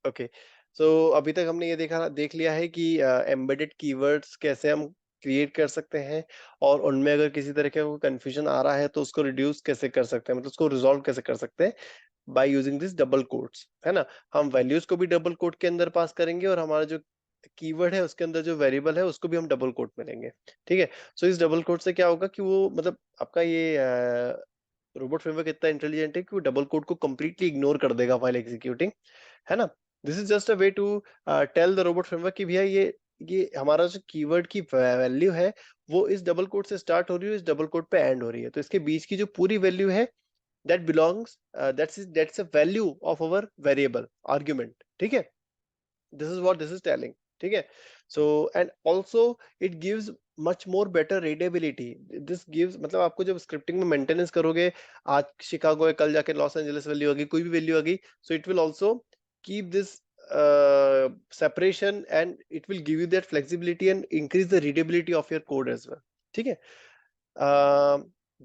Okay, सो अभी तक हमने ये देख लिया है कि एम्बेडेड कीवर्ड्स कैसे हम क्रिएट कर सकते हैं, और उनमें अगर किसी तरह का कोई कंफ्यूजन आ रहा है तो उसको रिड्यूस कैसे कर सकते हैं, मतलब उसको रिजॉल्व कैसे कर सकते हैं by using this double quotes, है ना। हम वैल्यूज को भी डबल कोट के अंदर पास करेंगे, और हमारा जो कीवर्ड है उसके अंदर जो वेरिएबल है उसको भी हम डबल कोट में लेंगे। ठीक है, सो इस डबल कोट से क्या होगा कि वो मतलब आपका ये रोबोट फ्रेमवर्क इतना इंटेलिजेंट है कि वो डबल कोट को कंप्लीटली इग्नोर कर देगा व्हाइल एग्जीक्यूटिंग, है ना। This is just a way to tell the robot framework कि भैया ये हमारा जो कीवर्ड की वैल्यू है वो इस डबल कोट से स्टार्ट हो रही है, इस डबल कोट पे एंड हो रही है, तो इसके बीच की जो पूरी वैल्यू है that belongs that's a value of our variable argument, ठीक है। this is what this is telling, ठीक है। so and also it gives much more better readability, this gives मतलब आपको जब स्क्रिप्टिंग में मेंटेनेंस करोगे, आज शिकागो है कल जाके लॉस एंजलिस वैल्यू आ गई, कोई भी वैल्यू आ गई, so it will also keep this separation, and it will give you that flexibility and increase the readability of your code as well, ठीक है।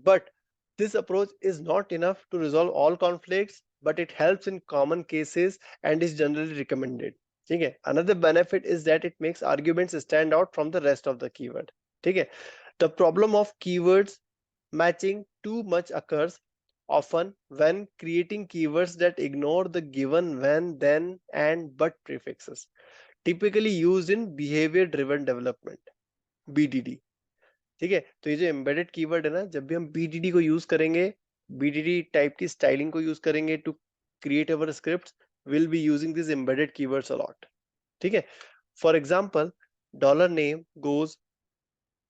But this approach is not enough to resolve all conflicts, but it helps in common cases and is generally recommended. ठीक है, another benefit is that it makes arguments stand out from the rest of the keyword. ठीक है, the problem of keywords matching too much occurs often when creating keywords that ignore the given when, then, and, but prefixes, typically used in behavior driven development, BDD. ठीक है, तो ये जो embedded keyword है ना, जब भी हम बीडीडी को यूज करेंगे, बीडीडी टाइप की स्टाइलिंग को यूज करेंगे to create our scripts, will be using this embedded keywords a lot. ठीक है, for example, dollar name goes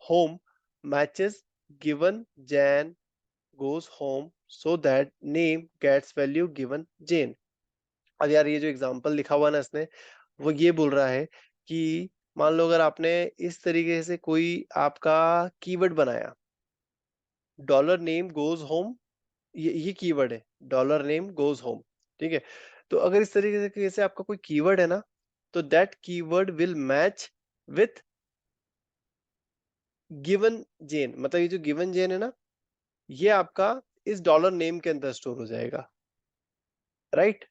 home matches given Jane goes home so that name gets value given Jane. अब यार ये जो example लिखा हुआ ना इसने, वो ये बोल रहा है कि मान लो अगर आपने इस तरीके से कोई आपका कीवर्ड बनाया, डॉलर नेम गोज होम, ये कीवर्ड है, डॉलर नेम गोज होम। ठीक है, तो अगर इस तरीके से आपका कोई कीवर्ड है ना, तो that keyword will match with given Jane, मतलब ये जो गिवन जेन है ना, ये आपका इस डॉलर नेम के अंदर स्टोर हो जाएगा, राइट।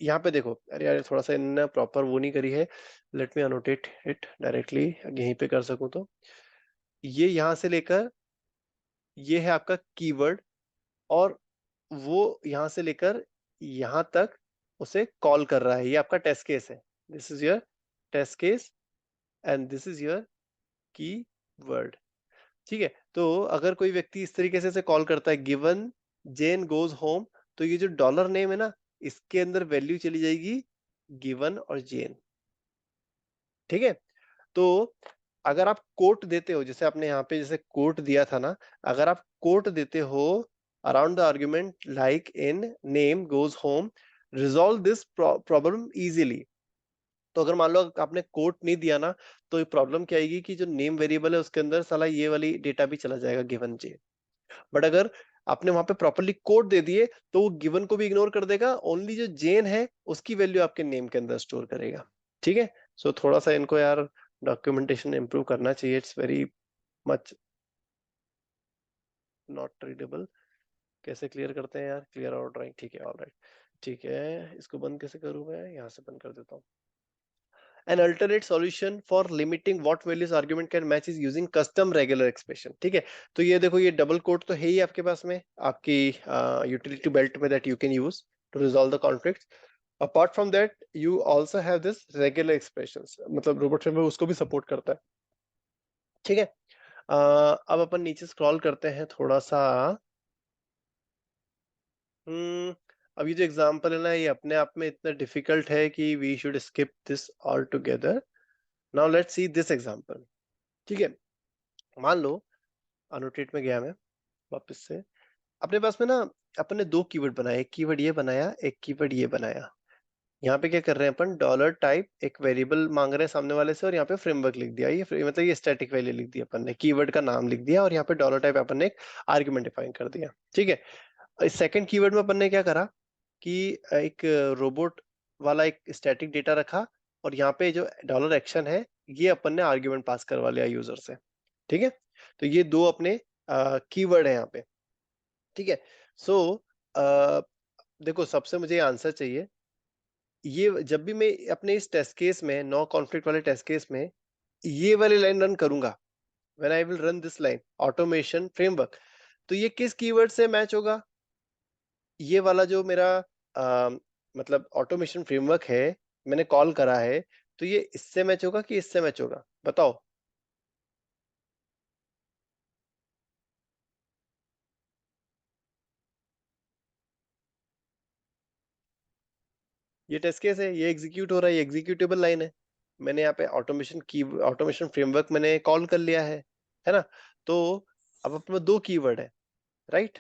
यहाँ पे देखो, अरे यार थोड़ा सा इन्होंने प्रॉपर वो नहीं करी है, लेट मी अनोटेट इट डायरेक्टली, यहीं पे कर सकूं तो ये यहाँ से लेकर ये है आपका कीवर्ड, और वो यहाँ से लेकर यहाँ तक उसे कॉल कर रहा है, ये आपका टेस्ट केस है, this is your test case and this is your keyword. ठीक है, तो अगर कोई व्यक्ति इस तरीके से इसे कॉल करता है, गिवन जेन गोज होम, तो ये जो डॉलर नेम है ना, इसके अंदर वैल्यू चली जाएगी गिवन और जेन। ठीक है, तो अगर आप कोट देते हो, जैसे आपने यहाँ पे जैसे कोट दिया था ना, अगर आप कोट देते हो around the argument like in name goes home, resolve this problem easily. तो अगर मान लो आपने कोट नहीं दिया ना, तो ये प्रॉब्लम क्या आएगी कि जो नेम वेरिएबल है उसके अंदर साला ये वाली डेटा भी चला जाएगा, गिवन जे। बट अगर आपने वहां पे प्रॉपरली कोड दे दिए, तो वो गिवन को भी इग्नोर कर देगा, ओनली जो जेन है उसकी वैल्यू आपके नेम के अंदर स्टोर करेगा। ठीक है, सो थोड़ा सा इनको यार डॉक्यूमेंटेशन इंप्रूव करना चाहिए, it's very much not readable. कैसे क्लियर करते हैं यार, क्लियर आउट ड्राइंग, ठीक है, ऑलराइट। ठीक है, इसको बंद कैसे करूं, मैं यहाँ से बंद कर देता हूँ। An alternate solution for limiting what values argument can match is using custom regular expression। ठीक है, तो ये देखो, ये डबल कोट तो है ही आपके पास में, आपकी यूटिलिटी बेल्ट में, that you can use to resolve the conflict. Apart from that you also have this regular expressions, मतलब रोबोट फ्रेमवर्क उसको भी सपोर्ट करता है। ठीक है, अब अपन नीचे स्क्रॉल करते हैं थोड़ा सा। हम्म, अब ये जो एग्जांपल है ना, ये अपने आप में इतना डिफिकल्ट है कि we should skip this altogether. Now let's see this example. ठीक है, मान लो अनोटेट में गया मैं वापस से, अपने पास में ना अपन ने दो कीवर्ड बनाए, एक कीवर्ड ये बनाया, एक कीवर्ड ये बनाया। यहाँ पे क्या कर रहे हैं अपन, डॉलर टाइप एक वेरिएबल मांग रहे हैं सामने वाले से, और यहाँ पे फ्रेमवर्क लिख दिया, ये मतलब ये स्टैटिक वैल्यू लिख दिया अपन ने, कीवर्ड का नाम लिख दिया, और यहाँ पे डॉलर टाइप अपन ने एक आर्ग्यूमेंट डिफाइन कर दिया। ठीक है, इस सेकंड कीवर्ड में अपन ने क्या करा कि एक रोबोट वाला एक स्टैटिक डेटा रखा, और यहाँ पे जो डॉलर एक्शन है, ये अपन ने आर्ग्यूमेंट पास करवा लिया यूजर से। ठीक है, तो ये दो अपने कीवर्ड है यहाँ पे। ठीक है, सो देखो, सबसे मुझे आंसर चाहिए ये जब भी मैं अपने इस टेस्ट केस में, नो कॉन्फ्लिक्ट वाले टेस्ट केस में ये वाली लाइन रन करूंगा, when I will run this line automation framework, तो ये किस कीवर्ड से मैच होगा? ये वाला जो मेरा मतलब ऑटोमेशन फ्रेमवर्क है, मैंने कॉल करा है, तो ये इससे मैच होगा कि इससे मैच होगा? बताओ। ये टेस्ट केस है, ये एग्जीक्यूट हो रहा है, ये एग्जीक्यूटेबल लाइन है। मैंने यहाँ पे ऑटोमेशन फ्रेमवर्क मैंने कॉल कर लिया है ना? तो अब अपने पास 2 कीवर्ड है, राइट?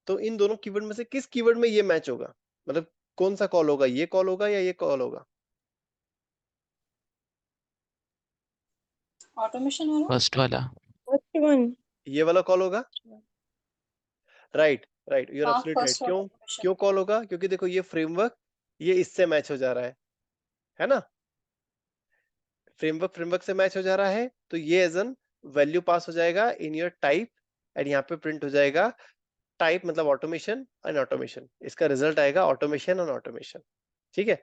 तो इन दोनों कीवर्ड में से किस कीवर्ड में ये मैच होगा? मतलब कौन सा कॉल होगा, ये कॉल होगा या ये कॉल होगा? ऑटोमेशन वाला, फर्स्ट वाला। First one. ये वाला कॉल होगा, राइट? राइट, यू आर हाँ, एब्सोल्युटली राइट। फर्स्ट क्यों? ऑटोमेशन। क्यों कॉल होगा? क्योंकि देखो ये फ्रेमवर्क ये इससे मैच हो जा रहा है ना? फ्रेमवर्क से मैच हो जा रहा है, तो ये एज एन वैल्यू पास हो जाएगा इन योर टाइप, एंड यहाँ पे प्रिंट हो जाएगा टाइप मतलब ऑटोमेशन एंड ऑटोमेशन, इसका रिजल्ट आएगा ऑटोमेशन एंड ऑटोमेशन। ठीक है,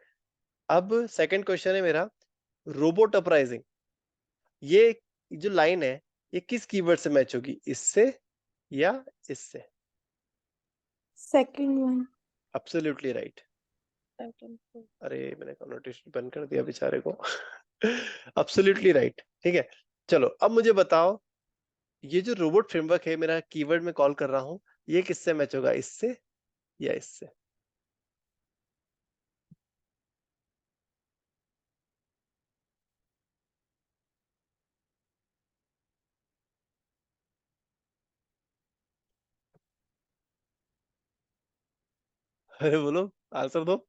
अब सेकंड क्वेश्चन है मेरा, रोबोट अपराइजिंग, ये जो लाइन है ये किस कीवर्ड से मैच होगी, इससे या इससे? Second one. Absolutely right. अरे मैंने कॉन्वर्टेशन बंद कर दिया बेचारे को। Absolutely right. ठीक है, चलो अब मुझे बताओ, ये जो रोबोट फ्रेमवर्क है मेरा कीवर्ड में कॉल कर रहा हूं, ये किससे मैच होगा, इससे या इससे? अरे बोलो, आंसर दो।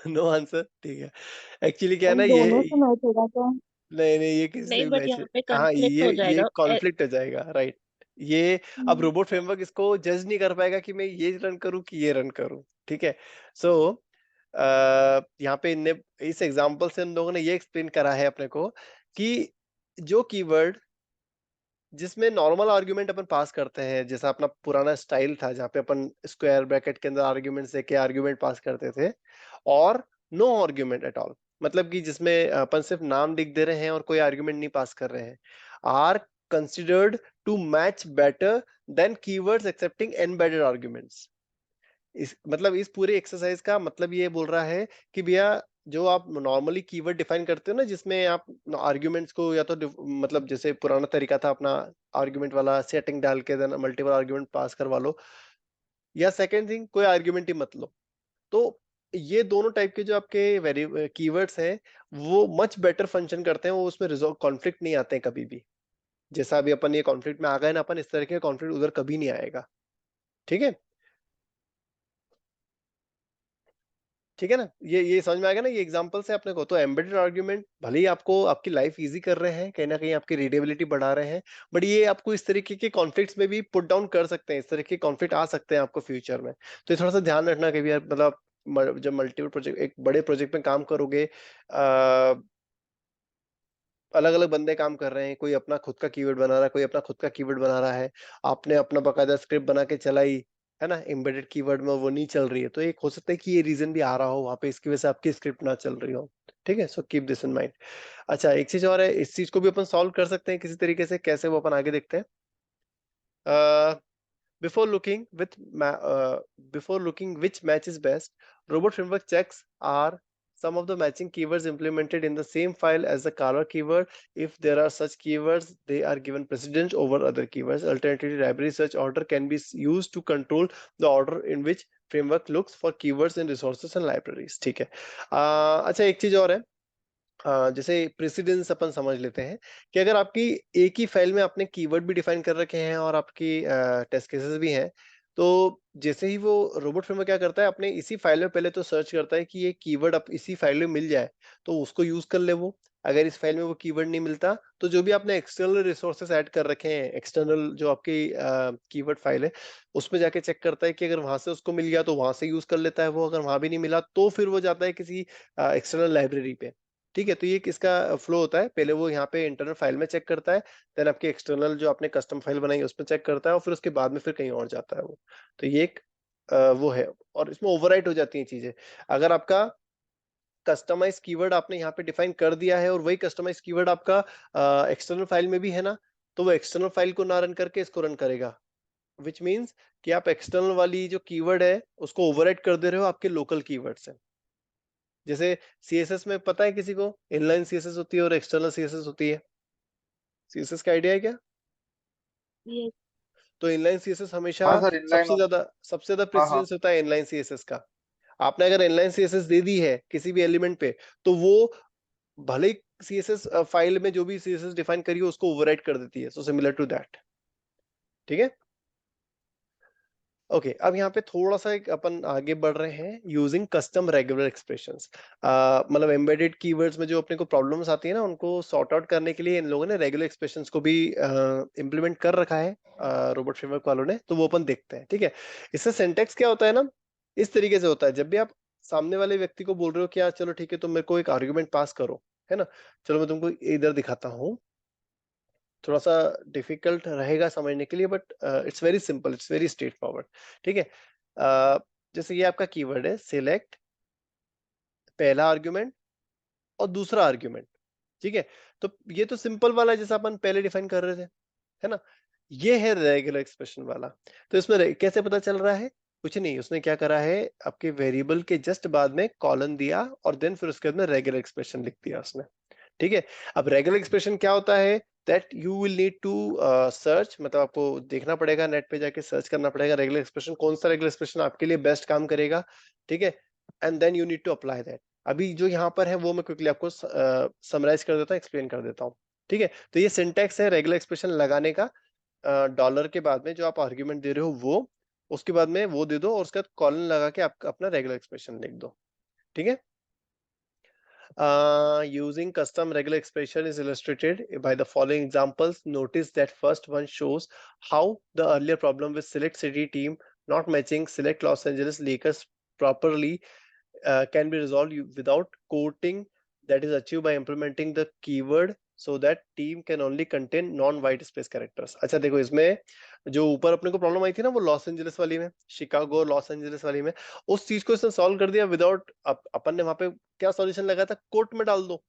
नो आंसर, ठीक है। एक्चुअली क्या है ना, ये दोनों से मैच होगा तो नहीं नहीं, ये किसी से नहीं, भी बट मैच, यहाँ पे हाँ कॉन्फ्लिक्ट हो ये जाएगा। कॉन्फ्लिक्ट हो जाएगा, राइट? ये अब रोबोट फ्रेमवर्क इसको जज नहीं कर पाएगा कि मैं ये रन करूं कि ये रन करूं। ठीक है, सो यहाँ पे इनने इस एग्जांपल से इन लोगों ने ये एक्सप्लेन करा है अपने को कि जो कीवर्ड जिसमें नॉर्मल आर्गुमेंट अपन पास करते हैं, जैसा अपना पुराना स्टाइल था जहाँ पे अपन स्क्वायर ब्रैकेट के अंदर आर्गुमेंट से के आर्गुमेंट पास करते थे, और नो आर्गुमेंट एट ऑल, मतलब कि जिसमें अपन सिर्फ नाम लिख दे रहे हैं और कोई आर्गुमेंट नहीं पास कर रहे हैं, are considered to match better than keywords accepting embedded arguments. इस मतलब इस पूरे एक्सरसाइज का मतलब ये बोल रहा है कि भैया, जो आप नॉर्मली कीवर्ड डिफाइन करते हो ना, जिसमें आप आर्ग्यूमेंट्स को या तो मतलब जैसे पुराना तरीका था अपना आर्ग्यूमेंट वाला सेटिंग डाल के देन मल्टीपल आर्ग्यूमेंट पास करवा लो, या सेकंड थिंग कोई आर्ग्यूमेंट ही मत लो। तो ये दोनों टाइप के जो आपके वेरी कीवर्ड्स हैं, वो मच बेटर फंक्शन करते हैं, वो उसमें रिजॉल्व कॉन्फ्लिक्ट नहीं आते हैं कभी भी। जैसा अभी अपन ये कॉन्फ्लिक्ट में आ गए ना अपन, इस तरह के कॉन्फ्लिक्ट उधर कभी नहीं आएगा। ठीक है, ठीक है ना? ये समझ में आ गया ना, ये एग्जांपल से अपने को। तो एम्बेडेड आर्गुमेंट भले ही आपको आपकी लाइफ इजी कर रहे हैं, कहीं ना कहीं आपकी रीडेबिलिटी बढ़ा रहे हैं, बट ये आपको इस तरीके के कॉन्फ्लिक्ट्स में भी पुट डाउन कर सकते हैं, इस तरह के कॉन्फ्लिक्ट आ सकते हैं आपको फ्यूचर में। तो ये थोड़ा सा ध्यान रखना कि भी यार, मतलब जब मल्टीपल प्रोजेक्ट, एक बड़े प्रोजेक्ट में काम करोगे, अलग अलग बंदे काम कर रहे हैं, कोई अपना खुद का कीवर्ड बना रहा है, कोई अपना खुद का कीवर्ड बना रहा है, आपने अपना बकायदा स्क्रिप्ट बना के चलाई है ना, एम्बेडेड कीवर्ड में वो नहीं चल रही है, तो एक हो सकता है कि ये रीजन भी आ रहा हो वहां पे, इसकी वजह से आपकी स्क्रिप्ट ना चल रही हो। ठीक है, सो कीप दिस इन माइंड। अच्छा, एक चीज और है, इस चीज को भी अपन सॉल्व कर सकते हैं किसी तरीके से, कैसे वो अपन आगे देखते हैं। Before looking with before looking which match is best, robot framework checks are some of the matching keywords implemented in the same file as the caller keyword. If there are such keywords, they are given precedence over other keywords. Alternatively, library search order can be used to control the order in which framework looks for keywords in resources and libraries. ठीक है। अच्छा, एक चीज और है, जैसे precedence अपन समझ लेते हैं कि अगर आपकी एक ही फाइल में आपने कीवर्ड भी डिफाइन कर रखे हैं और आपकी टेस्ट केसेस भी हैं, तो जैसे ही वो रोबोट फ्रेमवर्क क्या करता है, अपने इसी फाइल में पहले तो सर्च करता है कि ये कीवर्ड अब इसी फाइल में मिल जाए, तो उसको यूज कर ले वो। अगर इस फाइल में वो कीवर्ड नहीं मिलता, तो जो भी आपने एक्सटर्नल रिसोर्सेस ऐड कर रखे हैं, एक्सटर्नल जो आपकी कीवर्ड फाइल है, उसमें जाके चेक करता है कि अगर वहां से उसको मिल गया तो वहां से यूज कर लेता है वो, अगर वहां भी नहीं मिला तो फिर वो जाता है किसी एक्सटर्नल लाइब्रेरी पे। ठीक है, तो ये किसका फ्लो होता है, पहले वो यहाँ पे इंटरनल फाइल में चेक करता है, देन आपके एक्सटर्नल जो आपने कस्टम फाइल बनाई है उसमें चेक करता है, और फिर उसके बाद में फिर कहीं और जाता है वो। तो ये एक वो है, और इसमें ओवरराइट हो जाती हैं चीजें। अगर आपका कस्टमाइज कीवर्ड आपने यहाँ पे डिफाइन कर दिया है और वही कस्टमाइज कीवर्ड आपका एक्सटर्नल फाइल में भी है ना, तो वो एक्सटर्नल फाइल को ना रन करके इसको रन करेगा, विच मीन्स कि आप एक्सटर्नल वाली जो कीवर्ड है उसको ओवरराइट कर दे रहे हो आपके लोकल कीवर्ड से। जैसे सीएसएस में पता है किसी को, इनलाइन सीएसएस होती है और एक्सटर्नल सीएसएस होती है। सीएसएस का आइडिया है क्या? Yes. तो इनलाइन सीएसएस हमेशा हाँ सर, इनलाइन। सबसे ज्यादा हाँ हाँ। प्रेसिडेंस होता है इनलाइन सीएसएस का। आपने अगर इनलाइन सीएसएस दे दी है किसी भी एलिमेंट पे, तो वो भले ही सीएसएस फाइल में जो भी सीएसएस डिफाइन करी हो उसको ओवरराइट कर देती है, सो सिमिलर टू दैट। ठीक है, ओके अब यहाँ पे थोड़ा सा एक अपन आगे बढ़ रहे हैं, यूजिंग कस्टम रेगुलर एक्सप्रेशंस। मतलब एम्बेडेड कीवर्ड्स में जो अपने को प्रॉब्लम्स आती है ना, उनको सॉर्ट आउट करने के लिए इन लोगों ने रेगुलर एक्सप्रेशंस को भी इम्प्लीमेंट कर रखा है रोबोट फ्रेमवर्क वालों ने, तो वो अपन देखते हैं। ठीक है, इससे सिंटेक्स क्या होता है ना, इस तरीके से होता है, जब भी आप सामने वाले व्यक्ति को बोल रहे हो कि यार चलो ठीक है तुम मेरे को एक आर्ग्यूमेंट पास करो, है ना, चलो मैं तुमको इधर दिखाता हूँ, थोड़ा सा डिफिकल्ट रहेगा समझने के लिए, but it's very simple, it's very straight forward. ठीक है, जैसे ये आपका कीवर्ड है सिलेक्ट, पहला आर्ग्यूमेंट और दूसरा आर्ग्यूमेंट। ठीक है, तो ये तो सिंपल वाला है जैसा अपन पहले डिफाइन कर रहे थे, है ना। ये है रेगुलर एक्सप्रेशन वाला। तो इसमें कैसे पता चल रहा है, कुछ नहीं, उसने क्या करा है, आपके वेरिएबल के जस्ट बाद में कॉलन दिया और देन फिर उसके बाद में रेगुलर एक्सप्रेशन लिख दिया उसने। ठीक है, अब रेगुलर एक्सप्रेशन क्या होता है, that you will need to search, मतलब आपको देखना पड़ेगा, नेट पे जाके सर्च करना पड़ेगा रेगुलर एक्सप्रेशन, कौन सा रेगुलर एक्सप्रेशन आपके लिए बेस्ट काम करेगा। ठीक है, and then you need to apply that. अभी जो यहाँ पर है वो मैं क्विकली आपको समराइज कर देता हूँ, एक्सप्लेन कर देता हूँ। ठीक है, तो ये सिंटैक्स है रेगुलर एक्सप्रेशन लगाने का, डॉलर के बाद में जो आप आर्ग्यूमेंट दे रहे हो वो, उसके बाद में वो दे दो और उसके बाद कॉलन लगा के आप अपना रेगुलर एक्सप्रेशन लिख दो। ठीक है, using custom regular expression is illustrated by the following examples. Notice that first one shows how the earlier problem with select city team not matching select Los Angeles Lakers properly can be resolved without quoting, that is achieved by implementing the keyword so that team can only contain non-white space characters. अच्छा देखो, इसमें जो ऊपर अपने को problem आई थी ना वो लॉस एंजलिस वाली में, शिकागो लॉस एंजलिस वाली में, उस चीज को इसने सॉल्व कर दिया विदाउट, अपन ने वहां पे क्या सॉल्यूशन लगाया था, कोट में डाल दो,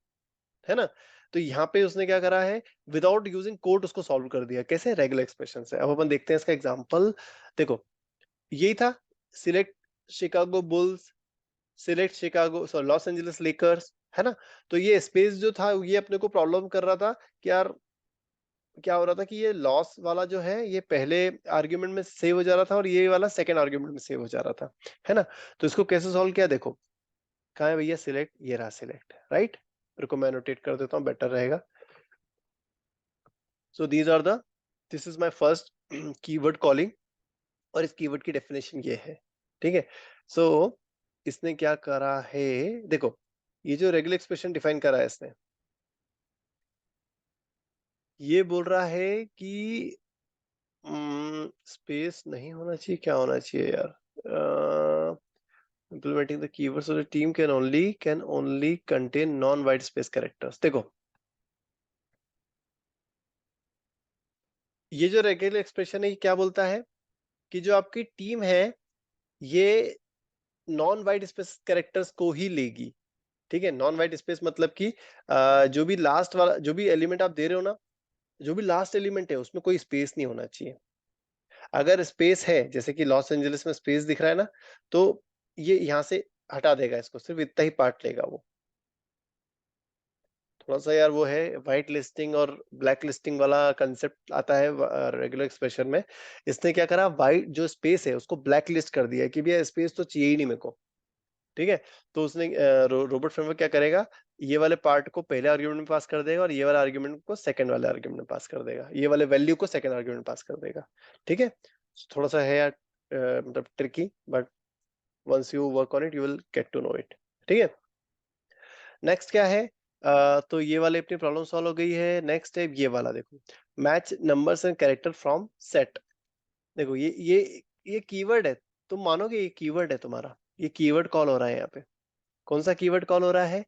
है ना। तो यहाँ पे उसने क्या करा है, विदाउट यूजिंग कोट उसको सॉल्व कर दिया, कैसे, रेगुलर एक्सप्रेशन से। अब अपन देखते हैं इसका एग्जांपल। देखो यही था, select Chicago bulls, select Chicago sorry Los Angeles Lakers, है ना। तो ये स्पेस जो था ये अपने को प्रॉब्लम कर रहा था कि यार क्या हो रहा था कि ये लॉस वाला जो है ये पहले आर्ग्यूमेंट में सेव हो जा रहा था और ये वाला सेकंड आर्ग्यूमेंट में सेव हो जा रहा था, है ना। तो इसको कैसे सॉल्व किया, देखो कहाँ है भैया सिलेक्ट, ये रहा सिलेक्ट, राइट। रुको मैं नोटेट कर देता हूँ, बेटर रहेगा। So these are the, this is my first keyword calling, और इस कीवर्ड की डेफिनेशन ये है। ठीक है, सो इसने क्या करा है, देखो ये जो रेगुलर एक्सप्रेशन डिफाइन करा है इसने, ये बोल रहा है कि स्पेस नहीं होना चाहिए, क्या होना चाहिए यार, implementing the keywords so the team can only contain non-white space characters। देखो ये जो रेगुलर एक्सप्रेशन है ये क्या बोलता है कि जो आपकी टीम है ये नॉन वाइट स्पेस कैरेक्टर्स को ही लेगी। ठीक है, नॉन वाइट स्पेस मतलब कि जो भी लास्ट वाला जो भी एलिमेंट आप दे रहे हो ना, जो भी लास्ट एलिमेंट है उसमें कोई स्पेस नहीं होना चाहिए। अगर स्पेस है, जैसे कि लॉस एंजलिस में स्पेस दिख रहा है ना, तो ये यहाँ से हटा देगा इसको, सिर्फ इतना ही पार्ट लेगा वो। थोड़ा सा यार वो है, व्हाइट लिस्टिंग और ब्लैक लिस्टिंग वाला कंसेप्ट आता है रेगुलर एक्सप्रेशन में। इसने क्या करा, व्हाइट जो स्पेस है उसको ब्लैक लिस्ट कर दिया कि भैया स्पेस तो चाहिए ही नहीं मेरे को। ठीक है, तो उसने रोबोट फ्रेमवर्क क्या करेगा, ये वाले पार्ट को पहले आर्ग्यूमेंट में पास कर देगा और ये वाला आर्ग्यूमेंट को सेकंड वाले आर्ग्यूमेंट में पास कर देगा, ये वाले वैल्यू को सेकंड आर्ग्यूमेंट में पास कर देगा। ठीक है, थोड़ा सा है यार मतलब tricky, but once you work on it you will get to know it. ठीक है, नेक्स्ट क्या है, तो ये वाले अपनी प्रॉब्लम सॉल्व हो गई है। नेक्स्ट है ये वाला, देखो match numbers and character from set. देखो ये कीवर्ड है, तुम मानोगे ये कीवर्ड है तुम्हारा, ये कीवर्ड कॉल हो रहा है यहाँ पे। कौन सा कीवर्ड कॉल हो रहा है,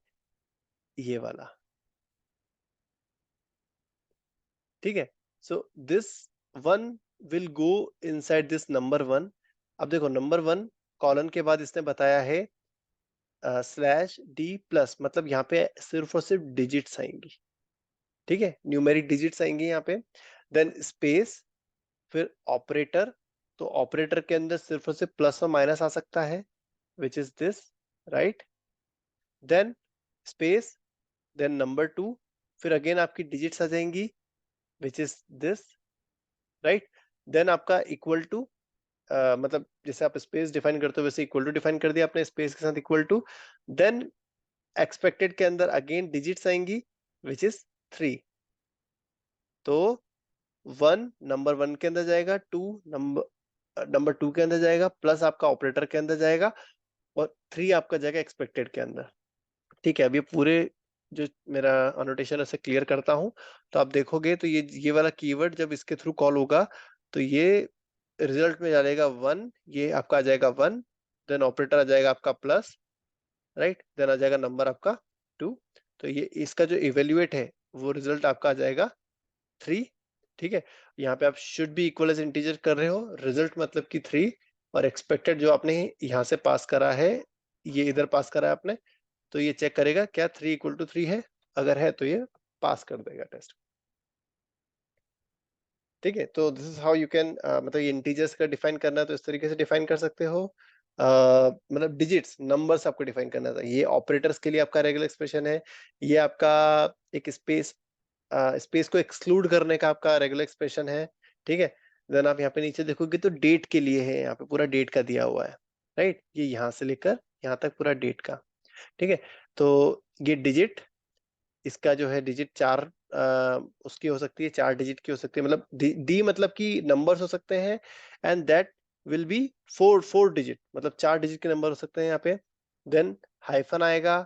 ये वाला, ठीक है। So this one will go inside this number one. अब देखो नंबर वन कॉलन के बाद इसने बताया है स्लैश डी प्लस, मतलब यहाँ पे सिर्फ और सिर्फ डिजिट्स आएंगी, ठीक है, न्यूमेरिक डिजिट्स आएंगी यहाँ पे। देन स्पेस, फिर ऑपरेटर, तो ऑपरेटर के अंदर सिर्फ और सिर्फ प्लस और माइनस आ सकता है, which is this, right. Then space, then number two, फिर अगेन आपकी डिजिट्स आ जाएंगी, which is this, right. Then आपका इक्वल टू, मतलब जैसे आप स्पेस डिफाइन करते हो वैसे इक्वल टू डिफाइन कर दिया आपने स्पेस के साथ इक्वल टू। देन एक्सपेक्टेड के अंदर अगेन डिजिट्स आएंगी, विच इज 3। तो वन नंबर वन के अंदर जाएगा, टू नंबर नंबर टू के अंदर जाएगा, प्लस आपका ऑपरेटर के अंदर जाएगा, और 3 आपका जाएगा एक्सपेक्टेड के अंदर। ठीक है, अब ये पूरे जो मेरा अनोटेशन है उसे क्लियर करता हूं। तो आप देखोगे तो ये वाला कीवर्ड जब इसके थ्रू कॉल होगा तो ये रिजल्ट में डालेगा वन, ये आपका आ जाएगा वन। देन ऑपरेटर आ जाएगा आपका प्लस, राइट। देन आ जाएगा नंबर आपका 2। तो ये इसका जो इवेल्युएट है वो रिजल्ट आपका आ जाएगा 3, ठीक है। यहाँ पे आप should be equal as integer कर रहे हो, रिजल्ट मतलब कि 3, और एक्सपेक्टेड जो आपने यहाँ से पास करा है ये इधर पास करा है आपने, तो ये चेक करेगा क्या 3 इक्वल टू 3 है, अगर है तो ये पास कर देगा टेस्ट, ठीक है। तो this is how you can, मतलब ये इंटीजर्स का डिफाइन करना है तो इस तरीके से डिफाइन कर सकते हो। मतलब डिजिट्स नंबर्स आपको डिफाइन करना था, ये ऑपरेटर्स के लिए आपका रेगुलर एक्सप्रेशन है, ये आपका एक स्पेस, स्पेस को एक्सक्लूड करने का आपका रेगुलर एक्सप्रेशन है, ठीक है। देन आप यहाँ पे नीचे देखोगे तो डेट के लिए है, यहाँ पे पूरा डेट का दिया हुआ है, राइट। ये यहाँ से लेकर यहाँ तक पूरा डेट का, ठीक है। तो ये डिजिट, इसका जो है डिजिट 4 उसकी हो सकती है, 4 डिजिट की हो सकती है, मतलब डी मतलब कि नंबर्स हो सकते हैं, and that will be 4 digit, मतलब 4 डिजिट के नंबर हो सकते हैं यहाँ पे। देन हाइफन आएगा,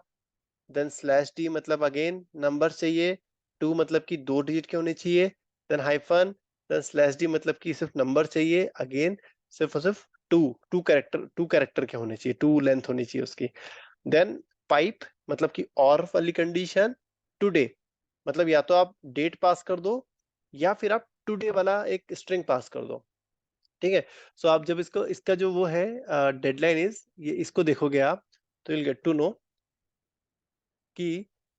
देन स्लैश डी मतलब अगेन नंबर चाहिए, 2 मतलब कि 2 डिजिट के होने चाहिए, then hyphen, then slash D मतलब कि सिर्फ नंबर चाहिए, अगेन सिर्फ और सिर्फ 2 कैरेक्टर के होने चाहिए, 2 लेंथ होनी चाहिए उसकी। देन पाइप मतलब कि और वाली कंडीशन, टुडे मतलब या तो आप डेट पास कर दो या फिर आप टुडे वाला एक स्ट्रिंग पास कर दो, ठीक है। सो आप जब इसको इसका जो वो है डेडलाइन इज, ये इसको देखोगे आप तो विल गेट टू नो कि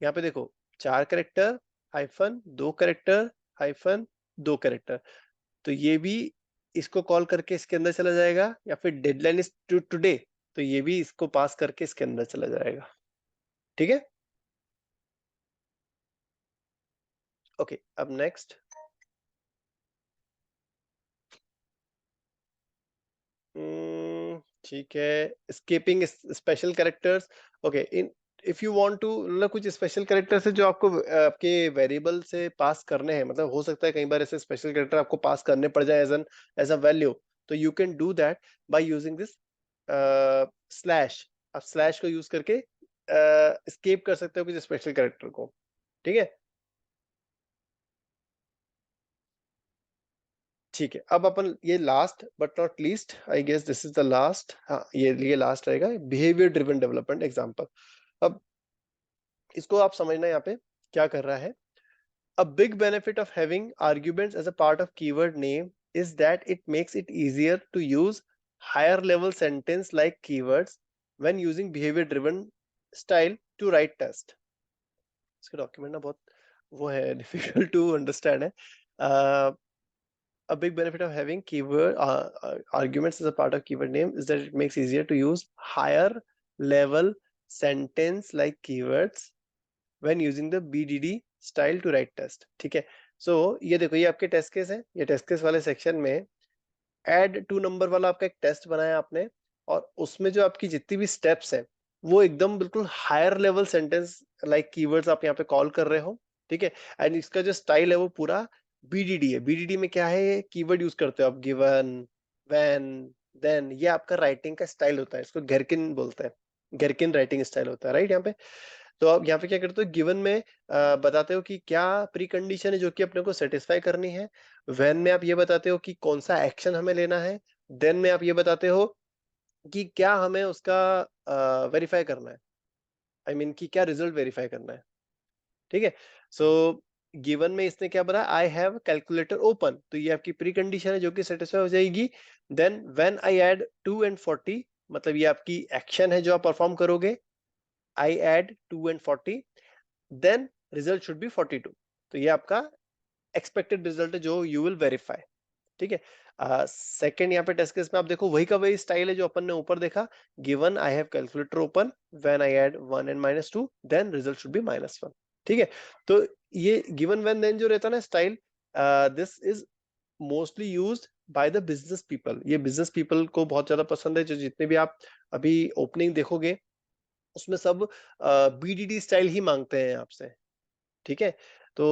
यहाँ पे देखो 4 character hyphen 2 character hyphen 2 character, तो ये भी इसको कॉल करके इसके अंदर चला जाएगा, या फिर डेडलाइन इज टुडे, तो ये भी इसको पास करके इसके अंदर चला जाएगा, ठीक है। ओके, अब नेक्स्ट, ठीक है, escaping special characters. Okay, in if you want to, मतलब कुछ स्पेशल कैरेक्टर्स है जो आपको आपके वेरिएबल से पास करने हैं, मतलब हो सकता है कई बार ऐसे स्पेशल कैरेक्टर आपको पास करने पड़ जाए एज अ वैल्यू, तो you can do that by using this slash. आप स्लैश को यूज करके स्केप कर सकते हो किसी स्पेशल कैरेक्टर को, ठीक है। ठीक है, अब अपन ये last but not least, I guess this is the last, हाँ ये लास्ट रहेगा, बिहेवियर ड्रिवन डेवलपमेंट एग्जांपल। अब इसको आप समझना यहाँ पे क्या कर रहा है। A big benefit of having arguments as a part of keyword name is that it makes it easier to use higher level sentence like keywords when using behavior driven style to write test। इसका document ना बहुत वो है, difficult to understand है। A big benefit of having keyword arguments as a part of keyword name is that it makes easier to use higher level sentence like keywords when using the BDD style to write test, ठीक है। सो ये देखो ये आपके test case है, ये test case वाले section में एड टू नंबर वाला आपका एक टेस्ट बनाया आपने, और उसमें जो आपकी जितनी भी स्टेप्स है वो एकदम बिल्कुल higher level sentence like keywords आप यहाँ पे कॉल कर रहे हो, ठीक है। एंड इसका जो स्टाइल है वो पूरा बीडीडी है। बीडीडी में क्या है, कीवर्ड यूज करते हो आप, गिवन, व्हेन, देन, ये आपका राइटिंग का स्टाइल होता है, इसको घेरकिन बोलते हैं, घेरकिन राइटिंग स्टाइल होता है, राइट। यहाँ पे तो आप यहाँ पे क्या करते हो, गिवन में बताते हो कि क्या प्री कंडीशन है जो कि अपने को सेटिस्फाई करनी है, व्हेन में आप ये बताते हो कि कौन सा एक्शन हमें लेना है, देन में आप ये बताते हो कि क्या हमें उसका वेरीफाई करना है, आई मीन कि क्या रिजल्ट वेरीफाई करना है, ठीक है। सो गिवन में इसने क्या बोला, आई हैव कैलकुलेटर ओपन, तो ये आपकी प्री कंडीशन है जो कि सेटिस्फाई हो जाएगी। Then when I add 2 and 40, मतलब ये आपकी एक्शन है जो आप परफॉर्म करोगे, I add 2 and 40, then result should be 42। तो ये आपका एक्सपेक्टेड रिजल्ट है जो यू विल वेरीफाई। ठीक है। सेकंड यहाँ पे टेस्ट केस में आप देखो वही का वही स्टाइल है जो अपन ने ऊपर देखा। Given I have calculator open, when I add 1 and -2, then result should be -1। ठीक है। तो ये गिवन व्हेन देन जो रहता है ना style, this is mostly used by the business people. ये बिजनेस पीपल को बहुत ज्यादा पसंद है, जो जितने भी आप अभी ओपनिंग देखोगे उसमें सब बीडीडी स्टाइल ही मांगते हैं आपसे। ठीक है। तो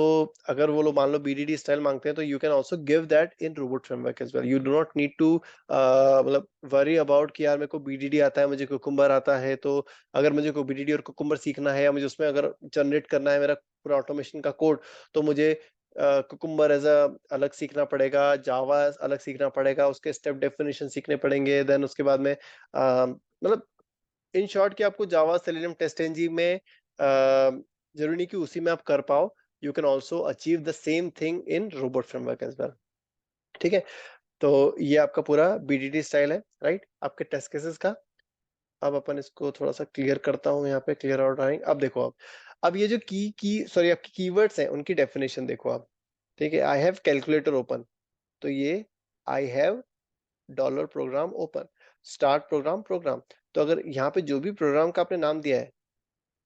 अगर वो लोग मान लो बीडीडी स्टाइल मांगते हैं, तो you can also give that in robot framework as well. You do not need to मतलब वरी अबाउट कि यार मेरे को बीडीडी आता है, मुझे कुकुम्बर आता है, तो अगर मुझे को बीडीडी और कुकुम्बर सीखना है या मुझे उसमें अगर जनरेट करना है मेरा पूरा ऑटोमेशन का कोड, तो मुझे कुकुम्बर एज अ अलग सीखना पड़ेगा, जावा अलग सीखना पड़ेगा, उसके स्टेप डेफिनेशन सीखने पड़ेंगे, देन उसके बाद में मतलब इन शॉर्ट कि आपको जावा, सेलेनियम, टेस्टएनजी में जरूरी नहीं कि उसी में आप कर पाओ, you can also achieve the same thing in robot framework as well. ठीक है। तो ये आपका पूरा बीडीडी स्टाइल है, राइट, आपके टेस्ट केसेस का। अब अपन इसको थोड़ा सा क्लियर करता हूँ, यहाँ पे क्लियर आउट आएंगे। अब देखो, अब ये जो की सॉरी आपकी कीवर्ड्स हैं उनकी डेफिनेशन देखो आप। ठीक है। आई हैव कैलकुलेटर ओपन, तो ये I have dollar program open, start program program. तो अगर यहाँ पे जो भी प्रोग्राम का आपने नाम दिया है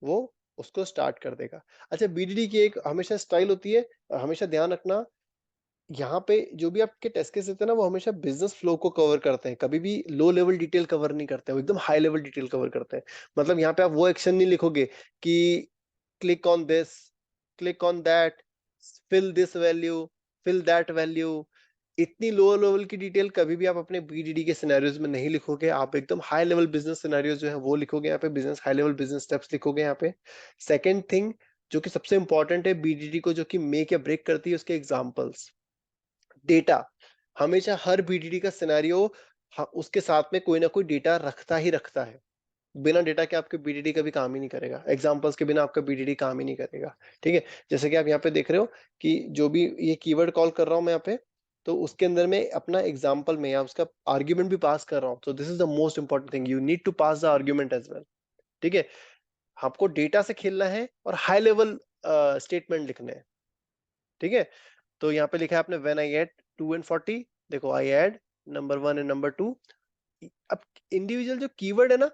वो उसको स्टार्ट कर देगा। अच्छा, बीडीडी की एक हमेशा स्टाइल होती है, हमेशा ध्यान रखना, यहाँ पे जो भी आपके टेस्ट केस होते हैं ना, वो हमेशा बिजनेस फ्लो को कवर करते हैं, कभी भी लो लेवल डिटेल कवर नहीं करते हैं, वो एकदम हाई लेवल डिटेल कवर करते हैं। मतलब यहाँ पे आप वो एक्शन नहीं लिखोगे कि click on this, click on that, fill this value, fill that value. इतनी लो लेवल की डिटेल कभी भी आप अपने बीडीडी के सिनेरियोज में नहीं लिखोगे। आप एकदम हाई लेवल बिजनेस सिनेरियोज जो है वो लिखोगे यहाँ पे, business high level business steps लिखोगे यहाँ पे। सेकंड थिंग जो कि सबसे इंपॉर्टेंट है बीडीडी को, जो कि मेक या ब्रेक करती है, उसके एग्जांपल्स। डेटा, हमेशा हर बीडीडी का सिनेरियो उसके साथ में कोई ना कोई डेटा रखता ही रखता है। बिना डेटा के आपके बीडीडी कभी काम ही नहीं करेगा, एग्जांपल्स के बिना आपका बीडीडी काम ही नहीं करेगा। ठीक है। जैसे कि आप यहाँ पे देख रहे हो कि जो भी ये कीवर्ड कॉल कर रहा हूं मैं यहाँ पे, तो उसके अंदर में अपना एग्जांपल में या उसका आर्ग्यूमेंट भी पास कर रहा हूँ। तो this is the most important thing, you need to pass the argument as well. ठीक है। आपको डेटा से खेलना है और हाई लेवल स्टेटमेंट लिखने हैं। ठीक है। तो यहाँ पे लिखा है आपने व्हेन आई ऐड 2 एंड 40, देखो I add number 1 and number 2। अब इंडिविजुअल जो कीवर्ड है ना,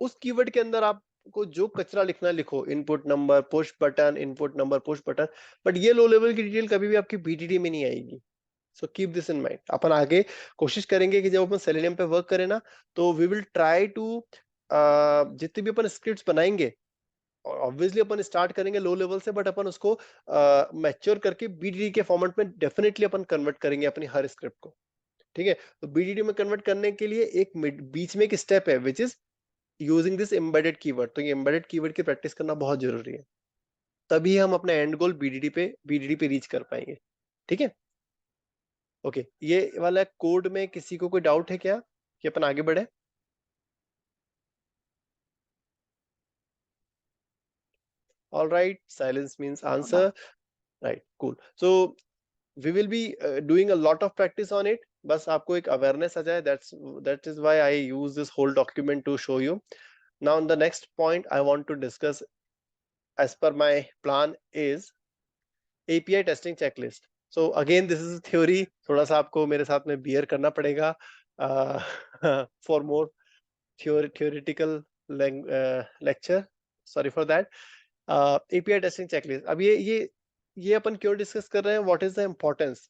उस कीवर्ड के अंदर आपको जो कचरा लिखना है लिखो, input number push button, input number push button. But ये लो लेवल की डिटेल कभी भी आपकी बीटीडी में नहीं आएगी। So keep this in mind. अपन आगे कोशिश करेंगे कि जब अपन सेलेनियम पे वर्क करें ना, तो वी विल ट्राई टू जितने भी अपन स्क्रिप्ट्स बनाएंगे, ऑब्वियसली अपन स्टार्ट करेंगे लो लेवल से, बट अपन उसको मैच्योर करके बीटीडी के फॉर्मेट में डेफिनेटली अपन कन्वर्ट करेंगे अपनी हर स्क्रिप्ट को। ठीक है। तो बीटीडी में कन्वर्ट करने के लिए एक बीच में एक स्टेप है which is using this embedded keyword. तो ये एम्बेडेड कीवर्ड की प्रैक्टिस करना बहुत जरूरी है, तभी हम अपना एंड गोल बीडीडी पे रीच कर पाएंगे। ठीक है। ओके, ये वाला कोड में किसी को कोई डाउट है क्या कि अपन आगे बढ़े? All right, silence means answer. Right, cool. So we will be doing a lot of practice on it. बस आपको एक अवेयरनेस आ जाए, that is why I use this whole document to show you. Now the next point I want to discuss as per my plan is API testing checklist. So again this is theory, थोड़ा सा आपको मेरे साथ में beer करना पड़ेगा for more theoretical lecture, sorry for that. API testing checklist, अब ये अपन क्यों डिस्कस कर रहे हैं, व्हाट इज द इम्पोर्टेंस।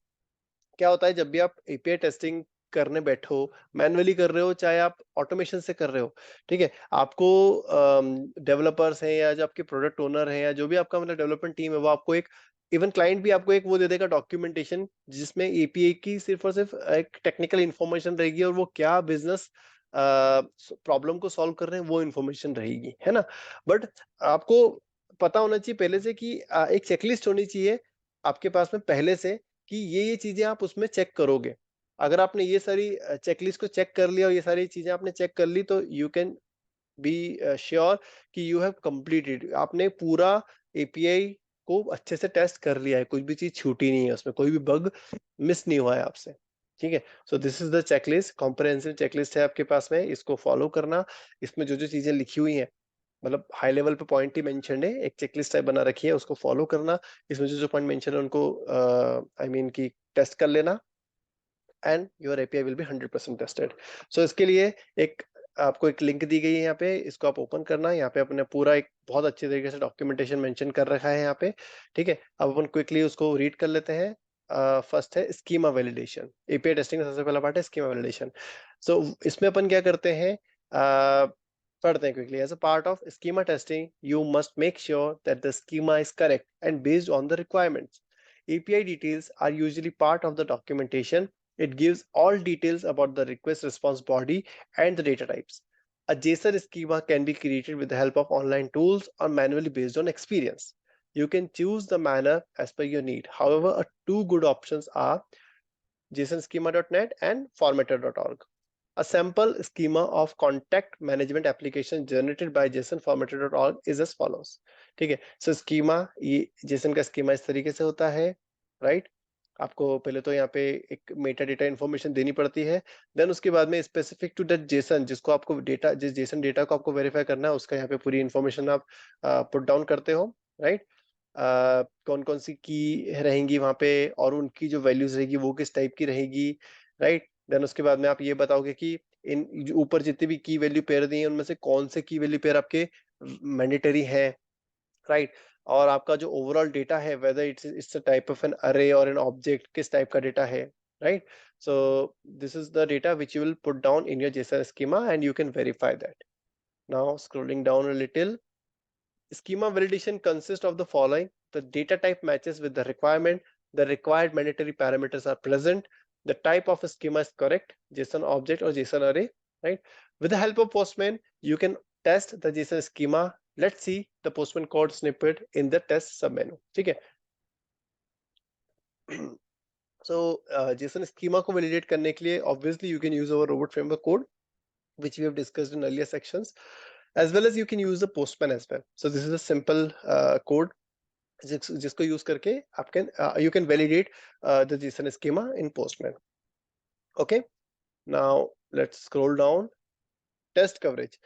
क्या होता है जब भी आप एपीआई टेस्टिंग करने बैठो, मैन्युअली कर रहे हो चाहे आप ऑटोमेशन से कर रहे हो, ठीक है, आपको डेवलपर्स हैं या जो आपके प्रोडक्ट ओनर हैं या जो भी आपका मतलब डेवलपमेंट टीम है, वो आपको एक, इवन क्लाइंट भी आपको एक वो दे देगा डॉक्यूमेंटेशन, जिसमें एपीआई की सिर्फ और सिर्फ एक टेक्निकल इंफॉर्मेशन रहेगी और वो क्या बिजनेस प्रॉब्लम को सॉल्व कर रहे हैं वो इंफॉर्मेशन रहेगी, है ना। बट आपको पता होना चाहिए पहले से कि एक चेकलिस्ट होनी चाहिए आपके पास में पहले से, कि ये चीजें आप उसमें चेक करोगे। अगर आपने ये सारी चेकलिस्ट को चेक कर लिया और ये सारी चीजें आपने चेक कर ली, तो यू कैन बी श्योर कि यू हैव कंप्लीटेड, आपने पूरा एपीआई को अच्छे से टेस्ट कर लिया है, कुछ भी चीज छूटी नहीं है उसमें, कोई भी बग मिस नहीं हुआ है आपसे, ठीक है। सो this is the checklist, comprehensive checklist है आपके पास में, इसको फॉलो करना। इसमें जो जो चीजें लिखी हुई हैं, मतलब हाई लेवल पे पॉइंट ही मेंशन है, एक चेकलिस्ट टाइप बना रखी है, उसको फॉलो करना। इसमें जो जो पॉइंट मेंशन है उनको आई मीन की टेस्ट कर लेना, and your API will be 100% tested. So इसके लिए एक आपको एक लिंक दी गई है यहाँ पे, इसको आप ओपन करना। यहाँ पे अपने पूरा एक बहुत अच्छे तरीके से डॉक्यूमेंटेशन मेंशन कर रखा है यहाँ पे, ठीक है। अब अपन क्विकली उसको रीड कर लेते हैं। फर्स्ट है स्कीमा वैलिडेशन, एपीआई टेस्टिंग का सबसे पहला पार्ट है स्कीमा वैलिडेशन। सो इसमें अपन क्या करते हैं, पढ़ते हैं quickly. As a part of schema testing you must make sure that the schema is correct and based on the requirements. API details are usually part of the documentation. It gives all details about the request response body and the data types. A JSON schema can be created with the help of online tools or manually based on experience. You can choose the manner as per your need. However, two good options are jsonschema.net and formatter.org. A sample schema of contact management application generated by jsonformatter.org is as follows. ठीक है, सो schema, ये Jason का schema इस तरीके से होता है, right. आपको पहले तो यहाँ पे एक मेटा डेटा इन्फॉर्मेशन देनी पड़ती है, देन उसके बाद में स्पेसिफिक टू दैट जेसन, जिसको आपको डेटा, जिस जेसन डेटा को आपको वेरीफाई करना है, उसका यहाँ पे पूरी इन्फॉर्मेशन आप पुट डाउन करते हो, राइट। कौन कौन सी की रहेंगी वहां पे, और उनकी जो वैल्यूज रहेगी वो किस टाइप की रहेगी, राइट। देन उसके बाद में आप ये बताओगे कि इन ऊपर जितनी भी की वैल्यू पेयर दी है उनमें से कौन से की वैल्यू पेयर आपके मैंडेटरी है, राइट। और आपका जो ओवरऑल डेटा है, whether it's a type of an array और एन ऑब्जेक्ट, किस टाइप का डेटा है, right. So this is the data which you will put down in your JSON schema and you can verify that. Now scrolling down a little, schema validation consists of the following: the data type matches with the requirement, the required mandatory parameters are present, the type of a schema is correct, JSON object or JSON array, right? With the help of Postman, you can test the JSON schema. Let's see the Postman code snippet in the test submenu. ठीक है। So JSON schema को validate करने के लिए obviously you can use our robot framework code, which we have discussed in earlier sections, as well as you can use the Postman as well. So this is a simple code जिसको use करके आप can you can validate the JSON schema in Postman. Okay, now let's scroll down. Test coverage,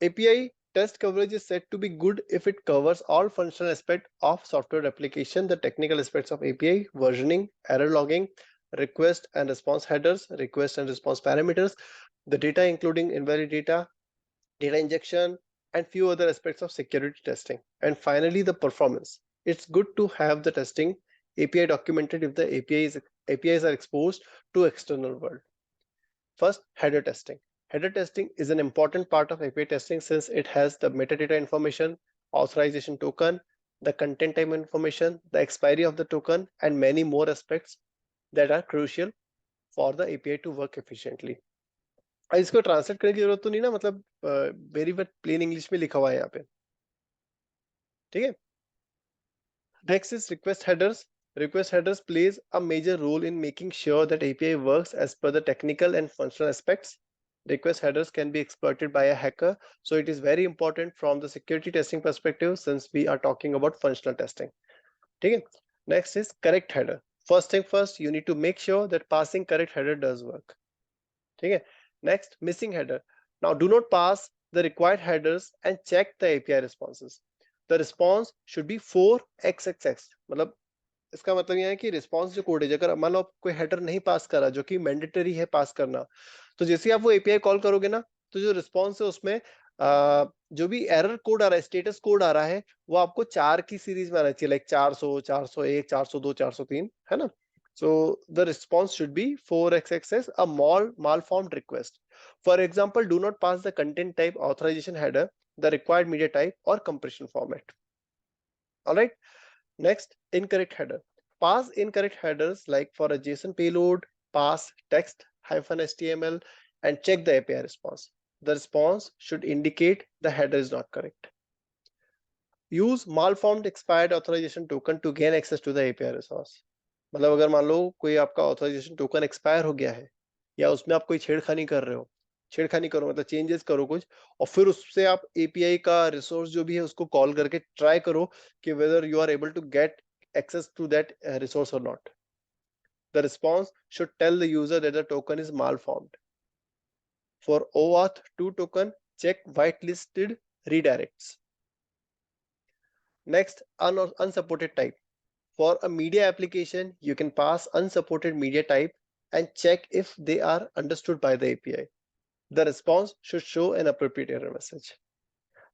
API test coverage is said to be good if it covers all functional aspects of software application, the technical aspects of API, versioning, error logging, request and response headers, request and response parameters, the data including invalid data, data injection, and few other aspects of security testing. And finally, the performance. It's good to have the testing API documented if the APIs are exposed to external world. First, header testing. Header testing is an important part of API testing since it has the metadata information, authorization token, the content type information, the expiry of the token, and many more aspects that are crucial for the API to work efficiently. इसको translate करने की जरूरत तो नहीं ना, मतलब very plain English में लिखा हुआ है यहाँ पे, ठीक है। Next is request headers. Request headers plays a major role in making sure that API works as per the technical and functional aspects. Request headers can be exploited by a hacker, so it is very important from the security testing perspective since we are talking about functional testing. ठीक है। Next is correct header. First thing first, you need to make sure that passing correct header does work. ठीक है। Next, missing header. Now do not pass the required headers and check the API responses. The response should be 4xxx, मतलब इसका मतलब यह है कि response जो code है, अगर मान लो आप कोई हेडर नहीं पास करा जो कि मैंडेटरी है पास करना, तो जैसे आप वो एपीआई कॉल करोगे ना, तो जो रिस्पॉन्स है उसमें जो भी एरर कोड आ रहा है, स्टेटस कोड आ रहा है, वो आपको 4 की सीरीज में आना चाहिए, लाइक 400, 401, 402, 403, है ना। So the response should be 4xxs, a malformed request. For example, do not pass the content type, authorization header, the required media type, or compression format. All right. Next, incorrect header. Pass incorrect headers like for a JSON payload, pass text -html and check the API response. The response should indicate the header is not correct. Use malformed expired authorization token to gain access to the API resource. मतलब अगर मान लो कोई आपका authorisation token expire हो गया है या उसमें आप कोई छेड़खानी कर रहे हो, छेड़खानी करो मतलब चेंजेस करो कुछ, और फिर उससे आप एपीआई का रिसोर्स जो भी है उसको कॉल करके ट्राई करो कि whether you are able to get access to that resource or not. The response should tell the user that the token is malformed. For OAuth 2 token, check whitelisted redirects. Next, unsupported type. For a media application, you can pass unsupported media type and check if they are understood by the API. The response should show an appropriate error message.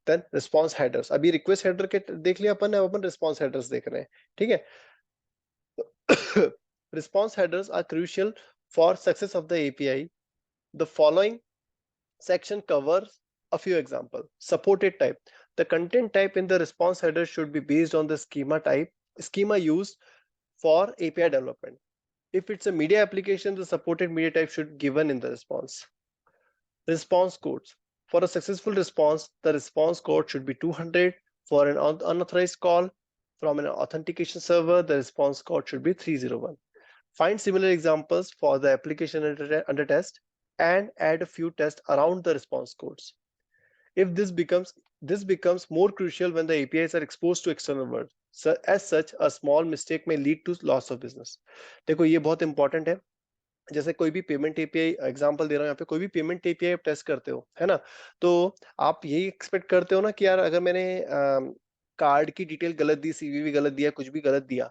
Then response headers. अभी request header के देख लिया अपन, अब अपन response headers देख रहे हैं, ठीक है? Response headers are crucial for success of the API. The following section covers a few examples. Supported type. The content type in the response header should be based on the schema used for API development. If it's a media application, the supported media type should be given in the response. Response codes. For a successful response, the response code should be 200. For an unauthorized call from an authentication server, the response code should be 301. Find similar examples for the application under test and add a few tests around the response codes. If this becomes more crucial when the APIs are exposed to external world. So as such, a small mistake may lead to loss of business. देखो ये बहुत important है, जैसे कोई भी payment API example दे रहा हूँ यहाँ पे, कोई भी पेमेंट एपीआई आप टेस्ट करते हो, है ना, तो आप यही एक्सपेक्ट करते हो ना कि यार अगर मैंने कार्ड की डिटेल गलत दी, सीवीवी गलत दिया, कुछ भी गलत दिया,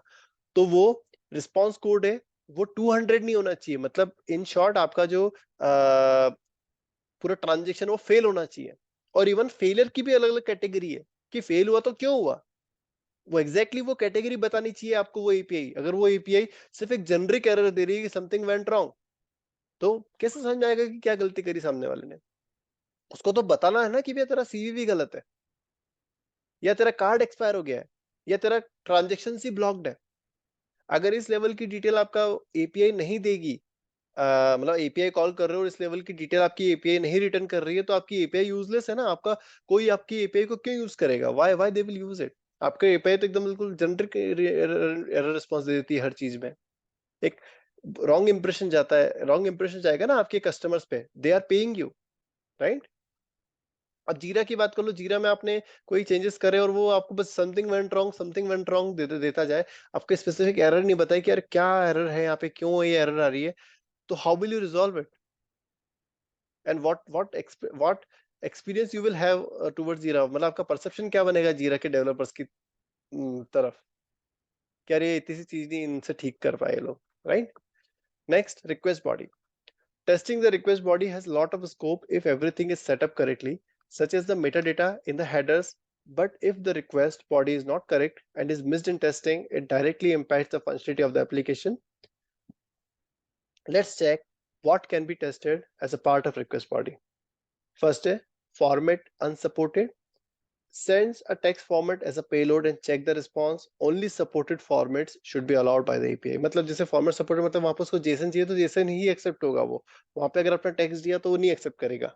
तो वो रिस्पॉन्स कोड है वो 200 नहीं होना चाहिए, मतलब इन शॉर्ट आपका जो पूरा ट्रांजेक्शन वो फेल होना चाहिए। और इवन फेलियर की भी अलग अलग कैटेगरी है कि फेल हुआ तो क्यों हुआ, वो एग्जैक्टली वो कैटेगरी बतानी चाहिए आपको वो एपीआई। अगर वो एपीआई सिर्फ एक जेनरिक एरर दे रही है कि समथिंग वेंट रॉन्ग, तो कैसे समझ में आएगा कि क्या गलती करी सामने वाले ने? उसको तो बताना है ना कि भैया तेरा सीवीवी गलत है, या तेरा कार्ड एक्सपायर हो गया है, या तेरा ट्रांजेक्शन ही ब्लॉक्ड है। अगर इस लेवल की डिटेल आपका एपीआई नहीं देगी, मतलब एपीआई कॉल कर रहे हो और इस लेवल की डिटेल आपकी एपीआई नहीं रिटर्न कर रही है, तो आपकी एपीआई यूजलेस है ना। आपका कोई आपकी एपीआई को क्यों यूज करेगा? Why why they will use it? आपका एपीआई तो एकदम बिल्कुल जेनरिक एरर रिस्पॉन्स दे देती है हर चीज में। एक रॉन्ग इंप्रेशन जाता है, रॉन्ग इंप्रेशन जाएगा ना आपके कस्टमर्स पे, they are paying you, right? अब जीरा की बात कर लो, जीरा में आपने कोई चेंजेस करे और वो आपको बस समथिंग वेंट रॉन्ग देता जाए, आपके स्पेसिफिक एरर नहीं बताए कि यार क्या एरर है यहाँ पे, क्यों ये एरर आ रही है, तो how will you resolve it? And what experience you will have towards जीरा, मतलब आपका परसेप्शन क्या बनेगा जीरा के डेवलपर्स की तरफ, क्या ये इतनी सी चीज नहीं इनसे ठीक कर पाए लोग, right? Next, request body. Testing the request body has a lot of scope if everything is set up correctly, such as the metadata in the headers. But if the request body is not correct and is missed in testing, it directly impacts the functionality of the application. Let's check what can be tested as a part of request body. First, format unsupported. Sends a text format as a payload and check the response. Only supported formats should be allowed by the API. मतलब जैसे format supported मतलब वहां पर उसको Jason चाहिए तो Jason ही accept होगा वो, वहां पे अगर आपने टेक्स्ट दिया तो वो नहीं एक्सेप्ट करेगा,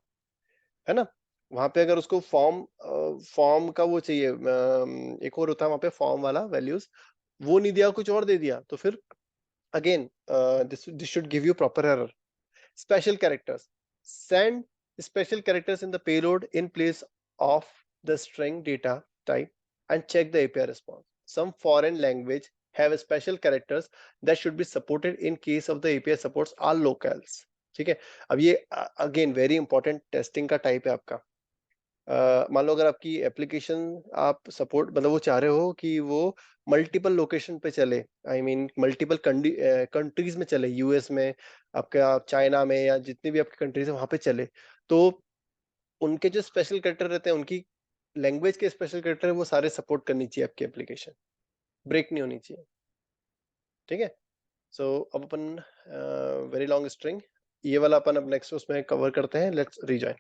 है ना? वहां पे अगर उसको फॉर्म का वो चाहिए, एक और होता है वहां पे फॉर्म वाला वैल्यूज, वो नहीं दिया, कुछ और दे दिया, तो फिर again this should give you proper error. Special characters. Send special characters in the payload in place of the string data type and check the API response. Some foreign language have special characters that should be supported in case of the API supports all locales. ठीक है? अब ये again very important testing का type है आपका. मान लो अगर आपकी एप्लीकेशन आप सपोर्ट मतलब वो चाह रहे हो कि वो मल्टीपल लोकेशन पे चले, आई मीन मल्टीपल कंट्रीज में चले, यूएस में, आपका चाइना में, या जितनी भी आपकी कंट्रीज है वहां पे चले, तो उनके जो स्पेशल कैरेक्टर रहते हैं, उनकी लैंग्वेज के स्पेशल कैरेक्टर है, वो सारे सपोर्ट करनी चाहिए आपकी एप्लीकेशन, ब्रेक नहीं होनी चाहिए. ठीक है? सो अब अपन वेरी लॉन्ग स्ट्रिंग, ये वाला अपन अब नेक्स्ट उसमें कवर करते हैं. Let's rejoin.